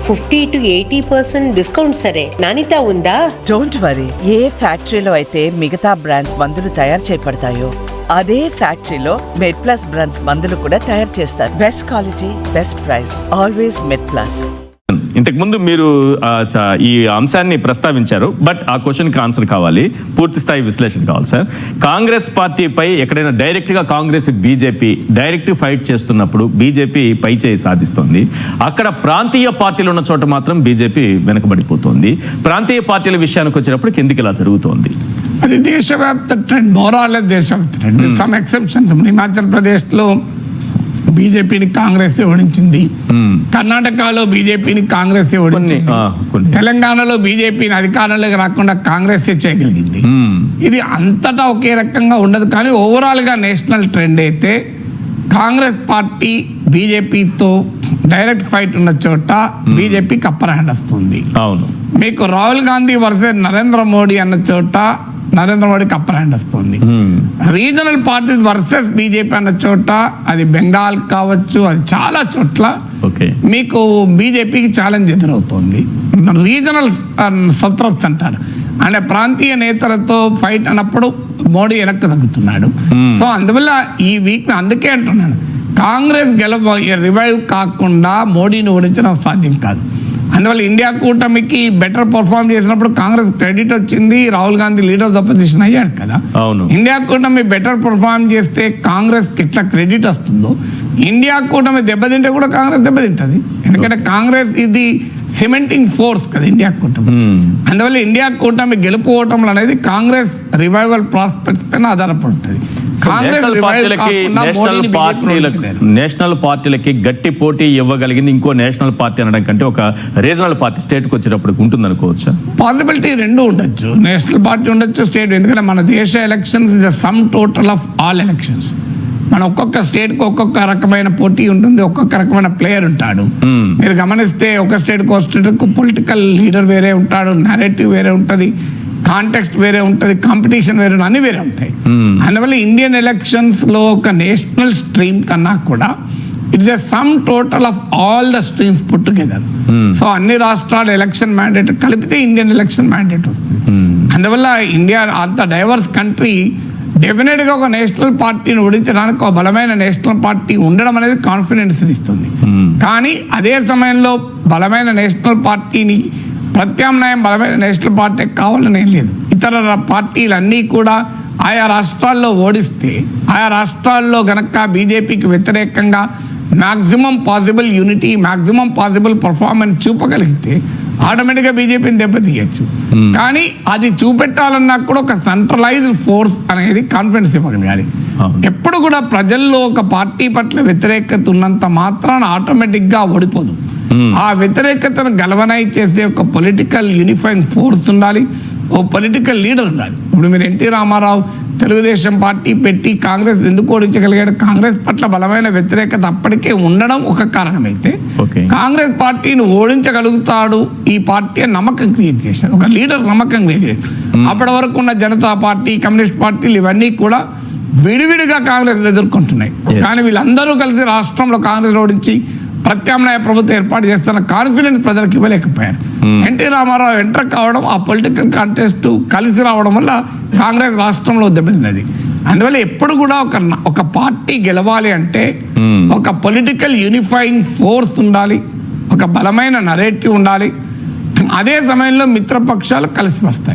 50 to 80% discount సరే, నాణ్యత ఉందా? Don't worry. ఏ ఫ్యాక్టరీలో అయితే మిగతా బ్రాండ్స్ మందులు తయారు చేయబడతాయో అదే ఫ్యాక్టరీలో మెడ్ ప్లస్ బ్రాండ్స్ మందులు కూడా తయారు చేస్తారు. Best quality, best price, always MedPlus. ఇంతకు ముందు మీరు ఈ అంశాన్ని ప్రస్తావించారు, బట్ ఆ క్వశ్చన్కి ఆన్సర్ కావాలి, పూర్తి స్థాయి విశ్లేషణ కావాలి సార్. కాంగ్రెస్ పార్టీపై ఎక్కడైనా డైరెక్ట్గా కాంగ్రెస్ బీజేపీ డైరెక్ట్ ఫైట్ చేస్తున్నప్పుడు బీజేపీ పై చేయి సాధిస్తుంది. అక్కడ ప్రాంతీయ పార్టీలు ఉన్న చోట మాత్రం బీజేపీ వెనకబడిపోతుంది. ప్రాంతీయ పార్టీల విషయానికి వచ్చినప్పుడు కిందికి ఇలా జరుగుతోంది. అది దేశవ్యాప్త ట్రెండ్, మోరాలెస్ దేశవ్యాప్త ట్రెండ్. Some exceptions. హిమాచల్ ప్రదేశ్లో బీజేపీని కాంగ్రెస్ ఓడించింది, కర్ణాటకలో బీజేపీని కాంగ్రెస్ ఓడించింది, తెలంగాణలో బీజేపీని అధికారంలోకి రాకుండా కాంగ్రెస్ చేయగలిగింది. ఇది అంతటా ఒకే రకంగా ఉండదు, కానీ ఓవరాల్ గా నేషనల్ ట్రెండ్ అయితే కాంగ్రెస్ పార్టీ బీజేపీతో డైరెక్ట్ ఫైట్ ఉన్న చోట బీజేపీకి అప్పర్ హ్యాండ్ వస్తుంది. అవును, మీకు రాహుల్ గాంధీ వర్సెస్ నరేంద్ర మోడీ అన్న చోట నరేంద్ర మోడీకి అప్పర్ హ్యాండ్ వస్తుంది. రీజనల్ పార్టీస్ వర్సెస్ బీజేపీ అన్న చోట అది బెంగాల్ కావచ్చు, అది చాలా చోట్ల మీకు బీజేపీకి ఛాలెంజ్ ఎదురవుతుంది. రీజనల్ సత్రప్స్ అంటారు, అంటే ప్రాంతీయ నేతలతో ఫైట్ అన్నప్పుడు మోడీ వెనక్కి తగ్గుతున్నాడు. సో అందువల్ల ఈ వీక్ అందుకే అంటున్నాను, కాంగ్రెస్ రివైవ్ కాకుండా మోడీని ఓడించడం సాధ్యం కాదు. అందువల్ల ఇండియా కూటమికి బెటర్ పర్ఫార్మ్ చేసినప్పుడు కాంగ్రెస్ క్రెడిట్ వచ్చింది, Rahul Gandhi leader of opposition అయ్యాడు కదా. ఇండియా కూటమి బెటర్ పర్ఫార్మ్ చేస్తే కాంగ్రెస్ కి ఎట్లా క్రెడిట్ వస్తుందో, ఇండియా కూటమి దెబ్బతింటే కూడా కాంగ్రెస్ దెబ్బతింటది. ఎందుకంటే కాంగ్రెస్ ఇది సిమెంటింగ్ ఫోర్స్ కదా ఇండియా కూటమి. అందువల్ల ఇండియా కూటమి గెలుపు ఓటములు అనేది కాంగ్రెస్ రివైవల్ ప్రాస్పెక్ట్స్ పైన ఆధారపడుతుంది. నేషనల్ పార్టీలకి గట్టి పోటీ ఇవ్వగలిగింది ఇంకో నేషనల్ పార్టీ అనడం కంటే ఒక రీజనల్ పార్టీ స్టేట్ కి వచ్చేటప్పుడు ఉంటుంది అనుకోవచ్చు. పాసిబిలిటీ రెండు ఉండొచ్చు, నేషనల్ పార్టీ ఉండొచ్చు, స్టేట్. ఎందుకంటే మన దేశ elections is the sum total of all elections. మన ఒక్కొక్క స్టేట్ కు ఒక్కొక్క రకమైన పోటీ ఉంటుంది, ఒక్కొక్క రకమైన ప్లేయర్ ఉంటాడు. మీరు గమనిస్తే ఒక స్టేట్ కు స్టేట్ కు పొలిటికల్ లీడర్ వేరే ఉంటాడు, నేరేటివ్ వేరే ఉంటది, కాంటెక్స్ట్ వేరే ఉంటుంది, కాంపిటీషన్ వేరే, అన్ని వేరే ఉంటాయి. అందువల్ల ఇండియన్ ఎలక్షన్స్ లో ఒక నేషనల్ స్ట్రీమ్ కన్నా కూడా it's a sum total of all the streams put together. So అన్ని రాష్ట్రాల ఎలక్షన్ మ్యాండేట్ కలిపితే ఇండియన్ ఎలక్షన్ మ్యాండేట్ వస్తుంది. అందువల్ల ఇండియా అంత డైవర్స్ కంట్రీ, డెఫినెట్ గా ఒక నేషనల్ పార్టీని ఓడించడానికి ఒక బలమైన నేషనల్ పార్టీ ఉండడం అనేది కాన్ఫిడెన్స్ ఇస్తుంది. కానీ అదే సమయంలో బలమైన నేషనల్ పార్టీని ప్రత్యామ్నాయం బలమైన నేషనల్ పార్టీ కావాలని ఏం లేదు. ఇతర పార్టీలన్నీ కూడా ఆయా రాష్ట్రాల్లో ఓడిస్తే, ఆయా రాష్ట్రాల్లో గనక బీజేపీకి వ్యతిరేకంగా maximum possible unity, maximum possible performance చూపగలిగితే ఆటోమేటిక్గా బీజేపీని దెబ్బతీయచ్చు. కానీ అది చూపెట్టాలన్నా కూడా ఒక సెంట్రలైజ్డ్ ఫోర్స్ అనేది కాన్ఫిడెన్స్ ఇవ్వగలగాలి. ఎప్పుడు కూడా ప్రజల్లో ఒక పార్టీ పట్ల వ్యతిరేకత ఉన్నంత మాత్రాన ఆటోమేటిక్గా ఓడిపోదు. ఆ వ్యతిరేకతను గలవనైజ్ చేసే ఒక పొలిటికల్ యూనిఫైయింగ్ ఫోర్స్ ఉండాలి, ఓ పొలిటికల్ లీడర్ ఉండాలి. ఇప్పుడు మీరు ఎన్టీ రామారావు తెలుగుదేశం పార్టీ పెట్టి కాంగ్రెస్ ఎందుకు ఓడించగలిగాడు? కాంగ్రెస్ పట్ల బలమైన వ్యతిరేకత అప్పటికే ఉండడం ఒక కారణమైతే, కాంగ్రెస్ పార్టీని ఓడించగలుగుతాడు ఈ పార్టీ నమ్మకం క్రియేట్ చేశారు, ఒక లీడర్ నమ్మకం క్రియేట్ చేశారు. అప్పటి వరకు ఉన్న జనతా పార్టీ, కమ్యూనిస్ట్ పార్టీలు ఇవన్నీ కూడా విడివిడిగా కాంగ్రెస్ ఎదుర్కొంటున్నాయి. కానీ వీళ్ళందరూ కలిసి రాష్ట్రంలో కాంగ్రెస్ ఓడించి ప్రత్యామ్నాయ ప్రభుత్వం ఏర్పాటు చేస్తున్న కాన్ఫిడెన్స్ ప్రజలకు ఇవ్వలేకపోయారు. ఎన్టీ రామారావు ఎంటర్ కావడం, ఆ పొలిటికల్ కాంటెస్ట్ కలిసి రావడం వల్ల కాంగ్రెస్ రాష్ట్రంలో దెబ్బతిన్నది. అందువల్ల ఎప్పుడు కూడా ఒక పార్టీ గెలవాలి అంటే ఒక పొలిటికల్ యూనిఫైయింగ్ ఫోర్స్ ఉండాలి, ఒక బలమైన నరేటివ్ ఉండాలి. అదే సమయంలో మిత్రపక్షాలు కలిసి వస్తాయి.